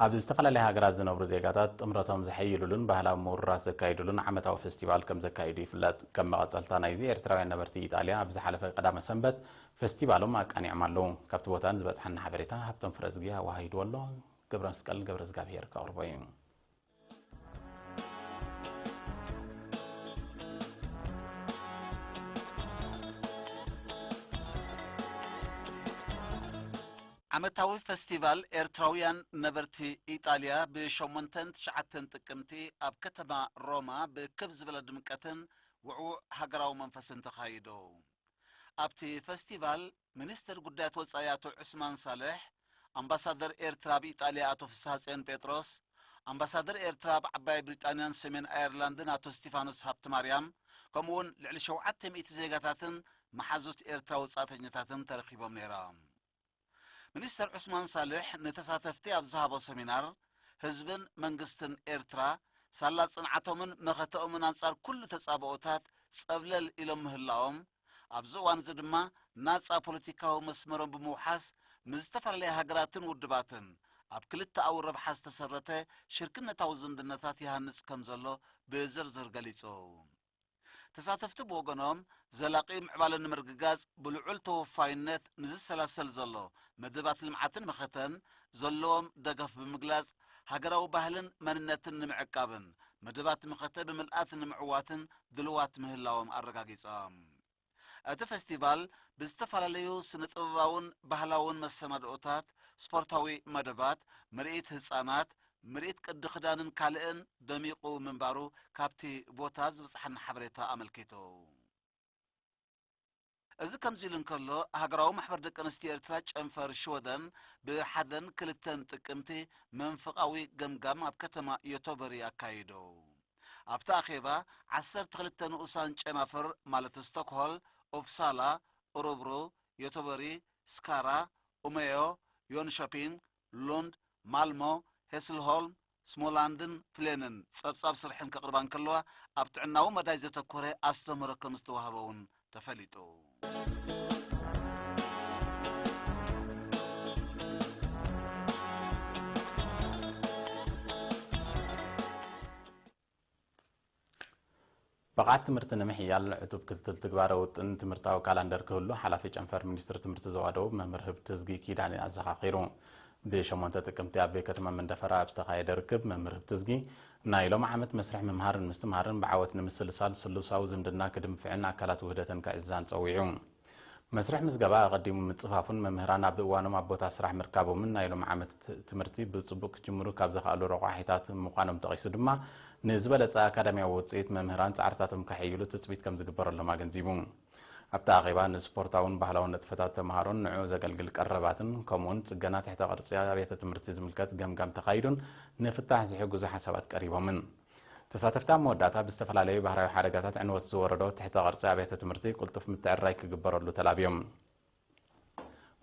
ኣብ ዝተፈላለዩ ሃገራት ዝነብሩ ዜጋታት ጥምረቶም ዝሐይሉሉን ባህላዊ ምውርራት ዘካይዱሉን ዓመታዊ ፌስቲቫል ከም ዘካይዱ ይፍለጥ። ከም መቐፀልታ ናይዚ ኤርትራውያን ነበርቲ ኢጣልያ ኣብ ዝሓለፈ ቀዳመ ሰንበት ፌስቲቫሎም ኣቃኒዖም ኣለዉ። ካብቲ ቦታ ዝበፅሐና ሓበሬታ ሃብቶም ፍረዝግያ ዋሂድዎ ኣሎ። ገብረ መስቀል ገብረ ዝጋብሔር ከቕርቦ እዩ። ዓመታዊ ፌስቲቫል ኤርትራውያን ነበርቲ ኢጣልያ ብ8 9 ጥቅምቲ ኣብ ከተማ ሮማ ብክብ ዝበለ ድምቀትን ውዕዉዕ ሃገራዊ መንፈስን ተኻይዱ። ኣብቲ ፌስቲቫል ሚኒስትር ጉዳያት ወጻኢ አቶ ዑስማን ሳልሕ፣ አምባሳደር ኤርትራ በኢጣልያ አቶ ፍስሐጽዮን ጴጥሮስ፣ አምባሳደር ኤርትራ በዓባይ ብሪጣንያን ሰሜን አየርላንድን አቶ ስቲፋኖስ ሃብተማርያም ከምኡውን ልዕሊ 700 ዜጋታትን መሓዙት ኤርትራ ወጻእተኛታትን ተረኺቦም ነይሮም። ሚኒስትር ዑስማን ሳልሕ ነተሳተፍቲ ኣብ ዝሃቦ ሰሚናር ህዝብን መንግስትን ኤርትራ ሳላ ጽንዓቶምን መኸተኦምን አንጻር ኩሉ ተጻብኦታት ጸብለል ኢሎም ምህላኦም ኣብዚ እዋን እዚ ድማ ናጻ ፖለቲካዊ መስመሮም ብምውሓስ ምዝተፈላለየ ሃገራትን ውድባትን ኣብ ክልተ ኣውር ረብሓ ዝተሰረተ ሽርክነታዊ ዝምድነታት ይሃንጽ ከም ዘሎ ብዝርዝር ገሊጹ። ተሳተፍቲ ብወገኖም ዘላቂ ምዕባለ ንምርግጋጽ ብልዑል ተወፋይነት ንዝሰላሰል ዘሎ መደባት ልምዓትን መኸተን ዘለዎም ደገፍ ብምግላጽ ሃገራዊ ባህልን መንነትን ንምዕቃብን መደባት መኸተ ብምልኣት ንምዕዋትን ድልዋት ምህላዎም ኣረጋጊጾም። እቲ ፌስቲቫል ብዝተፈላለዩ ስነ-ጥበባውን ባህላውን መሰናድኦታት፣ ስፖርታዊ መደባት፣ ምርኢት ህፃናት፣ ምርኢት ቅዲ ክዳንን ካልእን ደሚቁ ምንባሩ ካብቲ ቦታ ዝበፅሐና ሓበሬታ ኣመልኪቱ። እዚ ከምዚ ኢሉ እንከሎ ሃገራዊ ማሕበር ደቂ ኣንስትዮ ኤርትራ ጨንፈር ሽወደን ብሓደን ክልተን ጥቅምቲ መንፈቃዊ ገምጋም ኣብ ከተማ ዮቶበሪ ኣካይዱ። ኣብቲ ኣኼባ 12 ንኡሳን ጨናፍር ማለት ስቶክሆል፣ ኦፕሳላ፣ ኦሮብሮ፣ ዮቶበሪ፣ ስካራ፣ ኡሜዮ፣ ዮንሾፒንግ፣ ሉንድ፣ ማልሞ፣ ሄስልሆልም፣ ስሞላንድን ፍሌንን ጸብጻብ ስርሕን ከቅርባን ከለዋ ኣብ ጥዕናዊ መዳይ ዘተኮረ ኣስተምህሮ ከም ዝተዋህበውን ተፈሊጡ። بقعت تمرت نمحيال عتوب كتل تجبار وطن تمرتاو كالندر كله حلافي جنفر منستر تمرت زوادو ممرهب تزجي كيداني أزخاخيرون بشمونت تكمتي أبي كتما من دفرة أبستخاي دركب ممرهب تزجي نايلو محمد مسرح ممهارن مستمهارن بعوت نمسل سال سلوساو زمدنا كدم فعنا أكلات وهدة كإزان تسويعون مسرح مزجبا قديم متصفافون ممهران بوانو مبوت أسرح مركبو من نايلو محمد تمرتي بتصبوك جمرو كابزخالو رقاحيتات مقانم تغيسو دما نزبلت أكاديمية وتصيت ممهران تعرتاتهم كحيلو تثبيت كم زجبر لما جنزيبون أبتا غيبان سبورتاون بحلون نتفتات مهارون نعوز قلقل قرباتن كمون تجنات تحت قرصيا بيت تمرتز ملكات جم تقايدون نفتح زحجو زي حسابات قريبة من تساتفتا موداتا باستفل عليه بحراي حركات عنوات زوردو تحت قرصيا بيت تمرتي قلت في متعرايك جبر له تلابيوم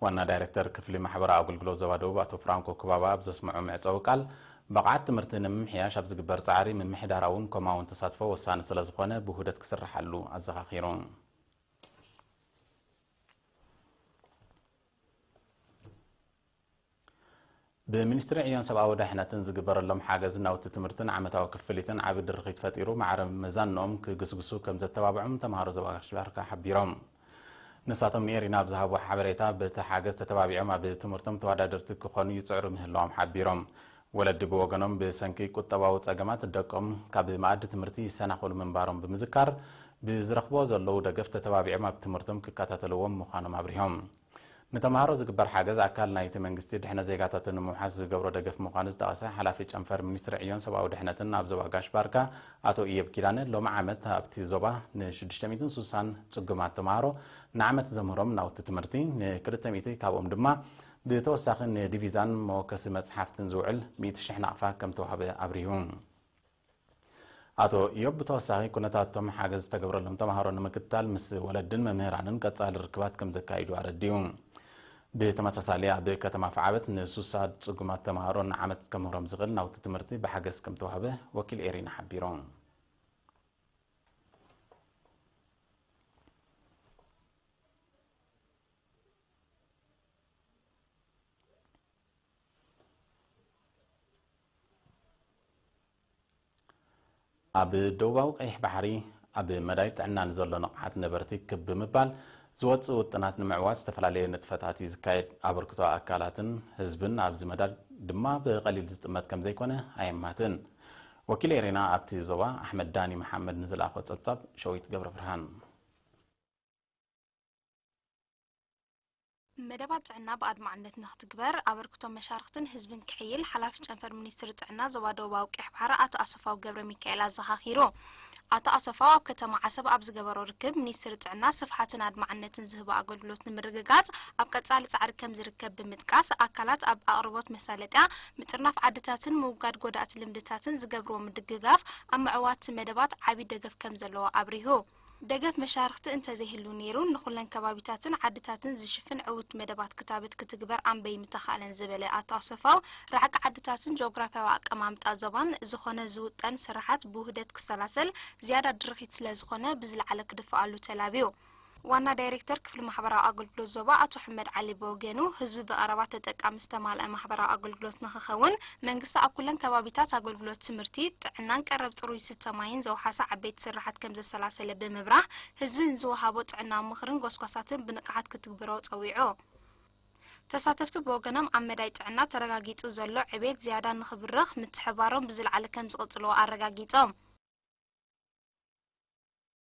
وانا دايركتور كفلي محبر أقول جلو زوادو باتو فرانكو كبابا بزسمعوا معصو قال بقعت تمرتنا ممحياش أبز جبر تعاري من محداراون كماون تصادفوا وسان سلازخونه بهودة كسر حلو الزخاخيرون بمنستر عيان سبعة ودحنة زجبر لهم حاجز ناوت تمرتن عمتها وكفلتن عبد الرخيت فتيرو مع مزان نوم كجسجسو كم زت تبعهم تمهارو زواج شبارك حبيرهم نساتم نيرنا بزهاب وحبريتا بتحاجز تتبعهم عبد تمرتم توادرتك خاني يسعرهم هلهم حبيرهم ولد بوغنم بسنكي كتباو صقمات الدقم كاب معد تمرتي سنخول منبارهم بمذكر بزرخبو زلو دغف تتبعهم عبد تمرتم ككاتتلوم مخانم عبرهم نتمهارو زغبر حاجز اكل نايت منغستي دحنا زيغاتاتن محاز زغبرو دغف مخانز داسه حلافي چنفر منستر عيون سباو دحنتن ابزو واغاش باركا اتو ايب كيدانه لو معمت ابتي زوبا ن600 سوسان صقمات تمهارو نعمت زمرهم ناوت تمرتي ن200 كابوم دما بتوسخن ديفيزان موكس مصحفتن زوعل 100 شحن عفا كم توهب ابريهم اتو يوب بتوسخي كنتاتهم حاجز تغبر لهم تمهارو نمكتال مس ولدن ممهرانن قصال ركبات كم زكايدو ارديهم بتمساساليا بكتما فعبت نسوساد صقمات تمهارو نعمت كم رمزغل ناوت تمرتي بحاجز كم توهبه وكيل ايرين حبيرون ኣብ ደቡባዊ ቀይሕ ባሕሪ ኣብ መዳይ ጥዕና ንዘሎ ነቕሓት ነበርቲ ክብ ብምባል ዝወፅኡ ውጥናት ንምዕዋዝ ዝተፈላለየ ንጥፈታት እዩ ዝካየድ ኣበርክቶ ኣካላትን ህዝብን ኣብዚ መዳይ ድማ ብቐሊል ዝጥመት ከም ዘይኮነ ኣየማትን ወኪል ኤሪና ኣብቲ ዞባ ኣሕመድ ዳኒ መሐመድ ንዝለኣኾ ጸብጻብ ሸዊት ገብረ ብርሃን መደባት ጥዕና በአድማዕነት ንኽትግበር ኣበርክቶ መሻርክትን ህዝብን ክሕይል ሓላፊ ጨንፈር ሚኒስትሪ ጥዕና ዞባ ደቡባዊ ቀይሕ ባሕሪ ኣቶ ኣሰፋው ገብረ ሚካኤል ኣዘኻኺሩ ኣቶ ኣሰፋው ኣብ ከተማ ዓሰብ ኣብ ዝገበሮ ርክብ ሚኒስትሪ ጥዕና ስፍሓትን ኣድማዕነትን ዝህቦ ኣገልግሎት ንምርግጋጽ ኣብ ቀጻሊ ጻዕሪ ከም ዝርከብ ብምጥቃስ ኣካላት ኣብ ኣቕርቦት መሳለጥያ ምጥርናፍ ዓድታትን ምውጋድ ጎዳእቲ ልምድታትን ዝገብርዎ ምድግጋፍ ኣብ ምዕዋት መደባት ዓቢ ደገፍ ከም ዘለዎ ኣብሪሁ ደገፍ መሻርክቲ እንተዘይህሉ ነይሩ ንኹለን ከባቢታትን ዓድታትን ዝሽፍን ዕውት መደባት ክታበት ክትግበር ኣንበይ ምተኻለን ዝበለ ኣቶ ኣሰፋው ራዕቂ ዓድታትን ጂኦግራፊያዊ ኣቀማምጣ ዞባን ዝኾነ ዝውጠን ስራሓት ብውህደት ክሰላሰል ዝያዳ ድርኺት ስለ ዝኾነ ብዝለዓለ ክድፍኣሉ ተላብዩ ዋና ዳይሬክተር ክፍሊ ማሕበራዊ ኣገልግሎት ዞባ ኣቶ ሕመድ ዓሊ በወገኑ ህዝቢ ብቐረባ ተጠቃሚ ዝተማልአ ማሕበራዊ ኣገልግሎት ንኽኸውን መንግስቲ ኣብ ኩለን ከባቢታት ኣገልግሎት ትምህርቲ ጥዕናን ቀረብ ጥሩይ ስተማይን ዘውሓሳ ዓበይቲ ስራሓት ከም ዘሰላሰለ ብምብራህ ህዝቢ ንዝወሃቦ ጥዕናዊ ምኽርን ጎስጓሳትን ብንቕሓት ክትግብሮ ፀዊዑ ተሳተፍቲ ብወገኖም ኣብ መዳይ ጥዕና ተረጋጊጹ ዘሎ ዕቤት ዝያዳ ንኽብርኽ ምትሕባሮም ብዝለዓለ ከም ዝቕጽልዎ ኣረጋጊጾም